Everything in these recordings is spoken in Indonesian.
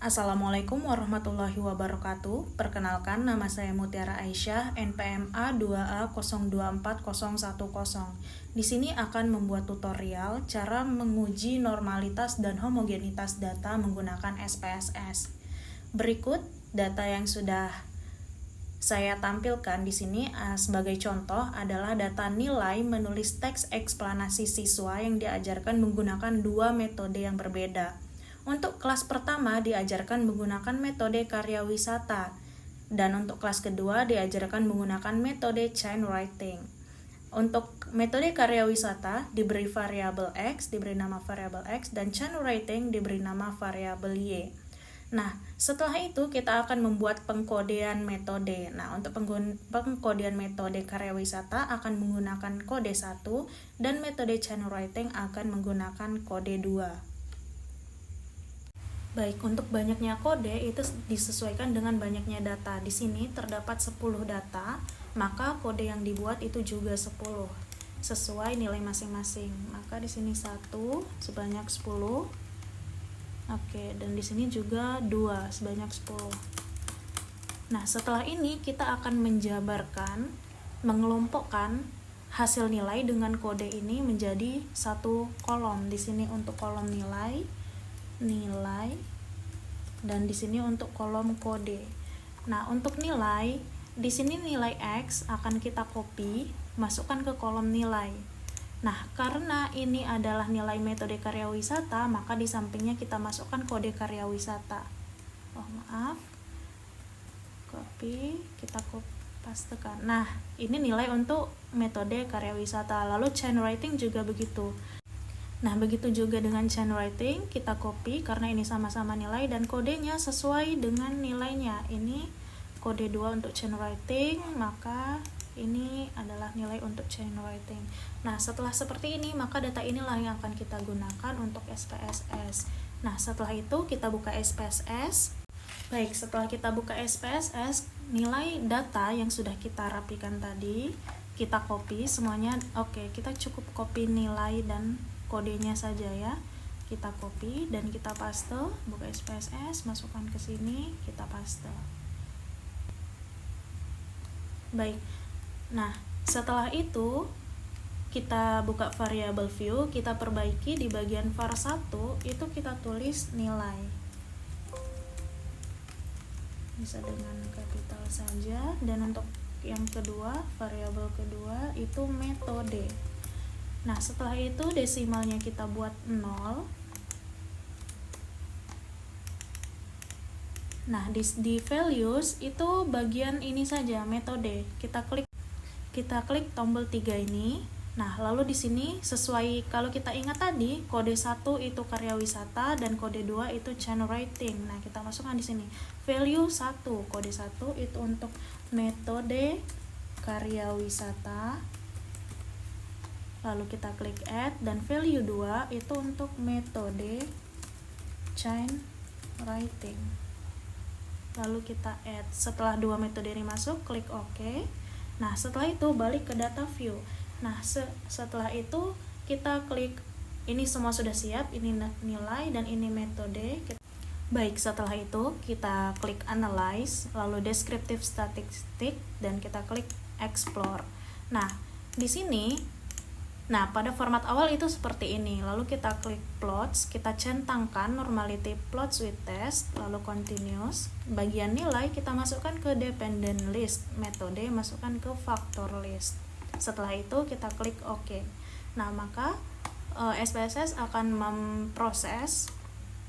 Assalamualaikum warahmatullahi wabarakatuh. Perkenalkan, nama saya Mutiara Aisyah, NPMA 2A024010. Di sini akan membuat tutorial cara menguji normalitas dan homogenitas data menggunakan SPSS. Berikut data yang sudah saya tampilkan di sini sebagai contoh adalah data nilai menulis teks eksplanasi siswa yang diajarkan menggunakan dua metode yang berbeda. Untuk kelas pertama diajarkan menggunakan metode karya wisata, dan untuk kelas kedua diajarkan menggunakan metode chain writing. Untuk metode karya wisata diberi variabel X, diberi nama variabel X, dan chain writing diberi nama variabel Y. Nah, setelah itu kita akan membuat pengkodean metode. Nah, untuk pengkodean metode karya wisata akan menggunakan kode 1 dan metode chain writing akan menggunakan kode 2. Baik, untuk banyaknya kode itu disesuaikan dengan banyaknya data. Di sini terdapat 10 data, maka kode yang dibuat itu juga 10 sesuai nilai masing-masing. Maka di sini 1 sebanyak 10. Oke, dan di sini juga 2 sebanyak 10. Nah, setelah ini kita akan menjabarkan, mengelompokkan hasil nilai dengan kode ini menjadi satu kolom. Di sini untuk kolom nilai, dan di sini untuk kolom kode. Nah, untuk nilai, di sini nilai X akan kita copy, masukkan ke kolom nilai. Nah, karena ini adalah nilai metode karya wisata, maka di sampingnya kita masukkan kode karya wisata. Copy, kita pastekan. Nah, ini nilai untuk metode karya wisata. Lalu chain writing juga begitu. Nah, begitu juga dengan chain writing, kita copy karena ini sama-sama nilai dan kodenya sesuai dengan nilainya. Ini kode 2 untuk chain writing, maka ini adalah nilai untuk chain writing. Nah, setelah seperti ini, maka data inilah yang akan kita gunakan untuk SPSS. Nah, setelah itu kita buka SPSS. Baik, setelah kita buka SPSS, nilai data yang sudah kita rapikan tadi, kita copy semuanya. Oke, kita cukup copy nilai dan kodenya saja ya. Kita copy dan kita paste, buka SPSS, masukkan ke sini, kita paste. Baik. Nah, setelah itu kita buka variabel view, kita perbaiki di bagian var1 itu kita tulis nilai. Bisa dengan kapital saja, dan untuk yang kedua, variabel kedua itu metode. Nah, setelah itu desimalnya kita buat 0. Nah, di values itu bagian ini saja, metode. Kita klik tombol 3 ini. Nah, lalu di sini sesuai, kalau kita ingat tadi, kode 1 itu karya wisata dan kode 2 itu chain writing. Nah, kita masukkan di sini. Value 1, kode 1 itu untuk metode karya wisata. Lalu kita klik add, dan value 2 itu untuk metode chain writing. Lalu kita add. Setelah dua metode ini masuk, klik OK. Nah, setelah itu balik ke data view. Nah, setelah itu kita klik, ini semua sudah siap, ini nilai dan ini metode. Baik, setelah itu kita klik analyze, lalu descriptive statistic, dan kita klik explore. Nah, di sini, pada format awal itu seperti ini. Lalu kita klik plots, kita centangkan normality plots with test, lalu continuous. Bagian nilai kita masukkan ke dependent list, metode masukkan ke factor list. Setelah itu kita klik OK. Nah, maka SPSS akan memproses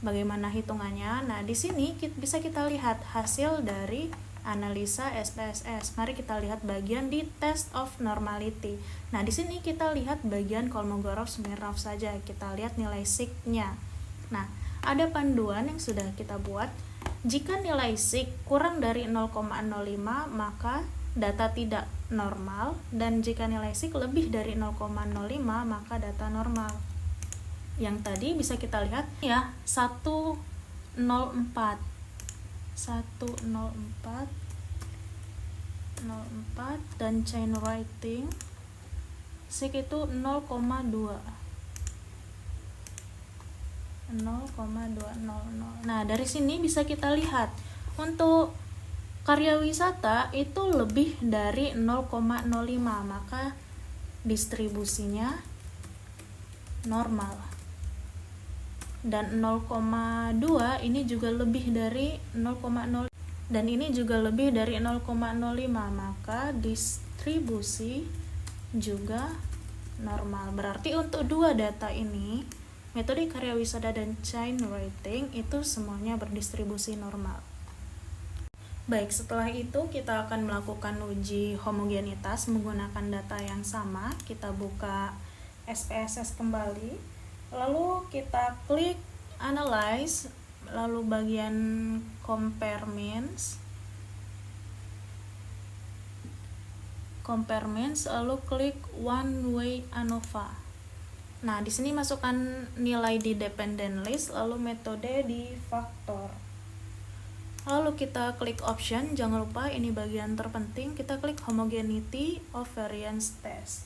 bagaimana hitungannya. Nah, di sini bisa kita lihat hasil dari analisa SPSS. Mari kita lihat bagian di test of normality. Nah, di sini kita lihat bagian Kolmogorov-Smirnov saja. Kita lihat nilai sig-nya. Nah, ada panduan yang sudah kita buat. Jika nilai sig kurang dari 0,05, maka data tidak normal, dan jika nilai sig lebih dari 0,05, maka data normal. Yang tadi bisa kita lihat ya, 104 dan chain writing sig itu 0,2. 0,200. Nah, dari sini bisa kita lihat untuk karya wisata itu lebih dari 0,05, maka distribusinya normal. Dan 0,2 ini juga lebih dari 0,0, dan ini juga lebih dari 0,05, maka distribusi juga normal. Berarti untuk dua data ini, metode karya wisata dan chain rating, itu semuanya berdistribusi normal. Baik, setelah itu kita akan melakukan uji homogenitas menggunakan data yang sama. Kita buka SPSS kembali, lalu kita klik Analyze, lalu bagian Compare Means, lalu klik One Way ANOVA. Nah, di sini masukkan nilai di dependent list, lalu metode di faktor. Lalu kita klik option, jangan lupa ini bagian terpenting, kita klik homogeneity of variance test.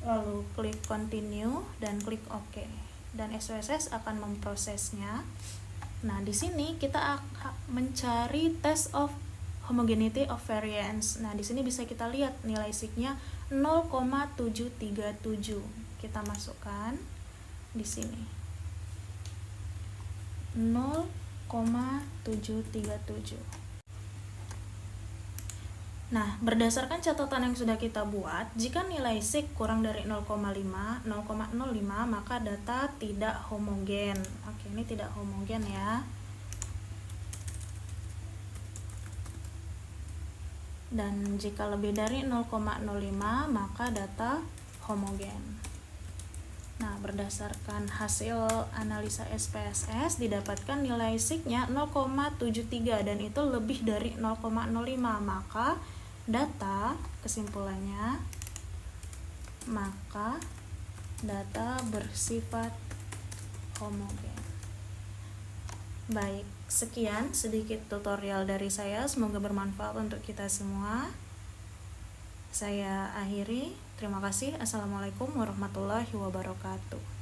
Lalu klik continue dan klik OK. Dan SPSS akan memprosesnya. Nah, di sini kita akan mencari test of homogeneity of variance. Nah, di sini bisa kita lihat nilai signya 0,737. Kita masukkan di sini 0,737. Nah, berdasarkan catatan yang sudah kita buat, jika nilai sig kurang dari 0,05, maka data tidak homogen. Oke, ini tidak homogen ya. Dan jika lebih dari 0,05, maka data homogen. Nah, berdasarkan hasil analisa SPSS didapatkan nilai sig-nya 0,73 dan itu lebih dari 0,05, maka data kesimpulannya data bersifat homogen. Baik, sekian sedikit tutorial dari saya, semoga bermanfaat untuk kita semua. Saya akhiri. Terima kasih. Assalamualaikum warahmatullahi wabarakatuh.